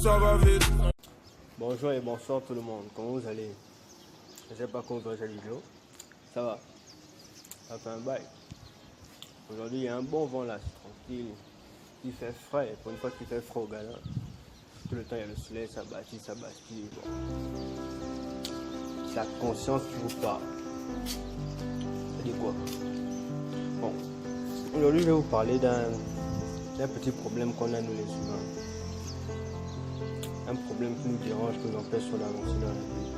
ça va vite. Bonjour et bonsoir tout le monde, comment vous allez? Je sais pas comment vous allez cette vidéo. Ça va? Ça fait un bail. Aujourd'hui il y a un bon vent là, c'est tranquille. Il fait frais, pour une fois qu'il fait frais au Ghana. Tout le temps il y a le soleil, ça bâtit. Bon. C'est la conscience qui vous parle. Ça dit quoi? Bon. Aujourd'hui je vais vous parler d'un petit problème qu'on a nous les humains. Un problème qui nous dérange, qui nous empêche sur l'avancée dans la vie.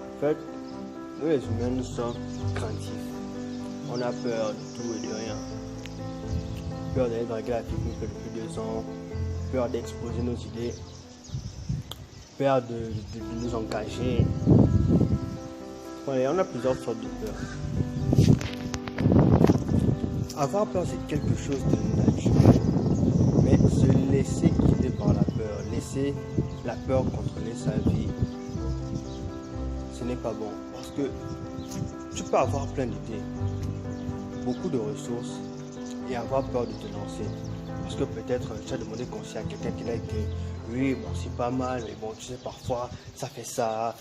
En fait, nous les humains, nous sommes craintifs. On a peur de tout et de rien. Peur d'aller draguer la fille qui nous fait depuis 2 ans. Peur d'exposer nos idées. Peur de nous engager. On a plusieurs sortes de peur. Avoir peur, c'est quelque chose de naturel. Mais se laisser guider par la peur, laisser la peur contrôler sa vie, ce n'est pas bon. Parce que tu peux avoir plein d'idées, beaucoup de ressources et avoir peur de te lancer. Parce que peut-être tu as demandé conseil à quelqu'un qui a dit oui, bon, c'est pas mal, mais bon, tu sais, parfois ça fait ça.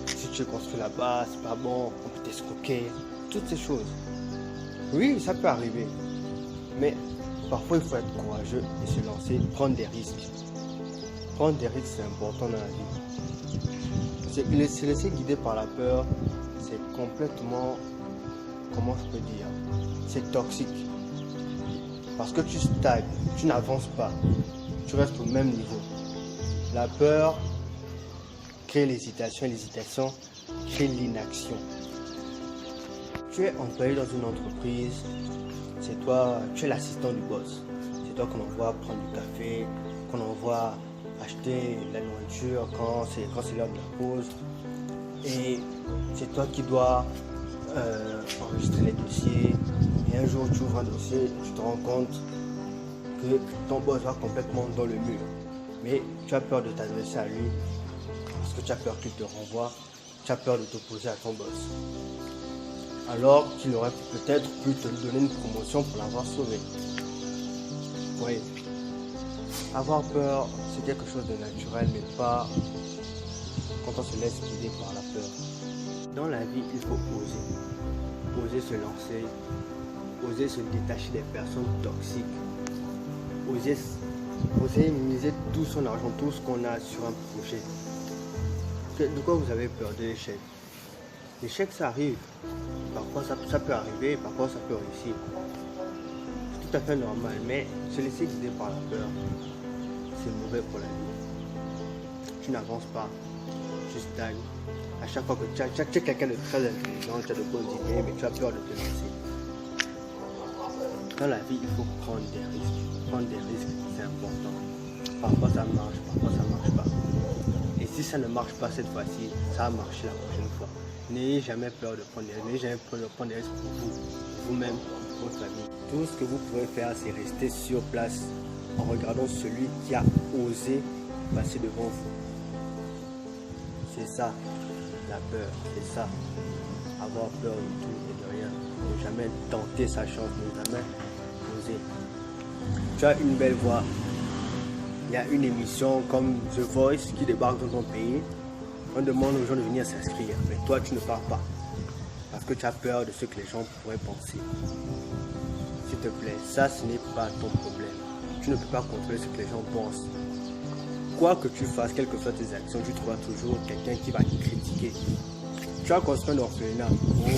Si tu es construit là-bas, c'est pas bon, on peut t'escroquer, toutes ces choses. Oui, ça peut arriver, mais parfois, il faut être courageux et se lancer, prendre des risques. Prendre des risques, c'est important dans la vie. Se laisser guider par la peur, c'est complètement, comment je peux dire, c'est toxique. Parce que tu stagnes, tu n'avances pas, tu restes au même niveau. La peur crée l'hésitation et l'hésitation crée l'inaction. Tu es employé dans une entreprise. C'est toi, tu es l'assistant du boss. C'est toi qu'on envoie prendre du café, qu'on envoie acheter la nourriture quand c'est l'heure de la pause. Et c'est toi qui dois enregistrer les dossiers. Et un jour, tu ouvres un dossier, tu te rends compte que ton boss va complètement dans le mur. Mais tu as peur de t'adresser à lui parce que tu as peur qu'il te renvoie. Tu as peur de t'opposer à ton boss. Alors qu'il aurait peut-être pu te donner une promotion pour l'avoir sauvé. Oui. Avoir peur, c'est quelque chose de naturel, mais pas quand on se laisse guider par la peur. Dans la vie, il faut oser. Oser se lancer. Oser se détacher des personnes toxiques. Oser miser tout son argent, tout ce qu'on a sur un projet. De quoi vous avez peur? De l'échec? L'échec, ça arrive. Parfois, ça peut arriver, parfois, ça peut réussir. C'est tout à fait normal, mais se laisser guider par la peur, c'est mauvais pour la vie. Tu n'avances pas, tu stagnes. À chaque fois que tu es quelqu'un de très intelligent, tu as de bonnes idées, mais tu as peur de te lancer. Dans la vie, il faut prendre des risques. Prendre des risques, c'est important. Parfois, ça marche, parfois, ça ne marche pas. Et si ça ne marche pas cette fois-ci, ça va marcher la prochaine fois. N'ayez jamais peur de prendre des risques, n'ayez jamais peur de prendre des risques pour vous, vous-même, pour votre famille. Tout ce que vous pouvez faire, c'est rester sur place en regardant celui qui a osé passer devant vous. C'est ça, la peur, c'est ça. Avoir peur de tout et de rien. Ne jamais tenter sa chance, ne jamais oser. Tu as une belle voix. Il y a une émission comme The Voice qui débarque dans ton pays. On demande aux gens de venir s'inscrire, mais toi tu ne pars pas parce que tu as peur de ce que les gens pourraient penser. S'il te plaît, ça ce n'est pas ton problème. Tu ne peux pas contrôler ce que les gens pensent. Quoi que tu fasses, quelles que soient tes actions, tu trouveras toujours quelqu'un qui va te critiquer. Tu as construit un orphelinat.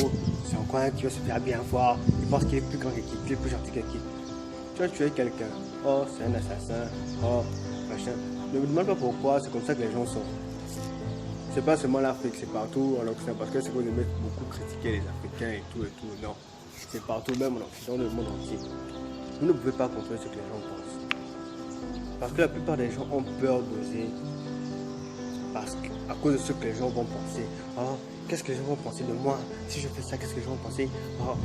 Oh, c'est encore un qui va se faire bien voir. Il pense qu'il est plus grand que qui, qu'il est plus gentil que qui. Tu as tué quelqu'un. Oh, c'est un assassin. Oh, machin. Ne me demande pas pourquoi, c'est comme ça que les gens sont. C'est pas seulement l'Afrique, c'est partout en Occident, parce que c'est qu'on aime beaucoup critiquer les Africains et tout. Non, c'est partout, même en Occident, dans le monde entier. Vous ne pouvez pas contrôler ce que les gens pensent. Parce que la plupart des gens ont peur d'oser. À cause de ce que les gens vont penser. Oh, qu'est-ce que les gens vont penser de moi? Si je fais ça, qu'est-ce que les gens vont penser? Oh,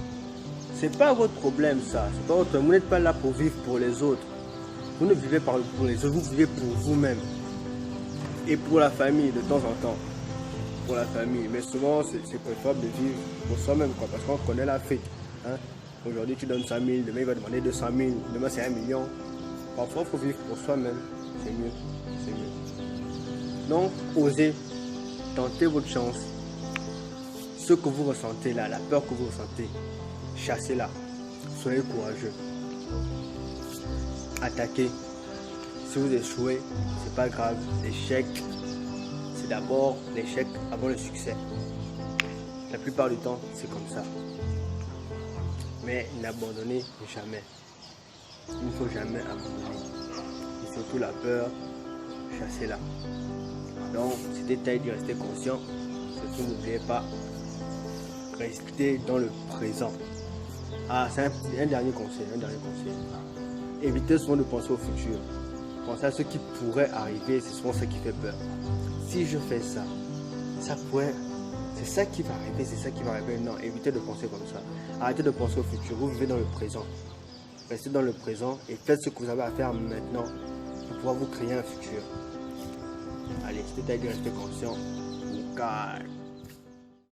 c'est pas votre problème ça. C'est pas votre... Vous n'êtes pas là pour vivre pour les autres. Vous ne vivez pas pour les autres, vous vivez pour vous-même. Et pour la famille de temps en temps. Pour la famille. Mais souvent, c'est préférable de vivre pour soi-même, quoi. Parce qu'on connaît l'Afrique. Hein? Aujourd'hui, tu donnes 100 000, demain, il va demander 200 000, demain, c'est 1 million. Parfois, il faut vivre pour soi-même. C'est mieux. C'est mieux. Donc, osez. Tentez votre chance. Ce que vous ressentez là, la peur que vous ressentez, chassez-la. Soyez courageux. Attaquez. Si vous échouez, c'est pas grave. L'échec, c'est d'abord l'échec avant le succès. La plupart du temps, c'est comme ça. Mais n'abandonnez jamais. Il ne faut jamais abandonner. Et surtout la peur, chassez-la. Donc, c'était taille de rester conscient. Surtout, n'oubliez pas, restez dans le présent. Ah, c'est un dernier conseil. Évitez souvent de penser au futur. Pensez à ce qui pourrait arriver, c'est souvent ça qui fait peur. Si je fais ça, ça pourrait... C'est ça qui va arriver, c'est ça qui va arriver. Non, évitez de penser comme ça. Arrêtez de penser au futur. Vous vivez dans le présent. Restez dans le présent et faites ce que vous avez à faire maintenant pour pouvoir vous créer un futur. Allez, c'était de rester conscient. Calme.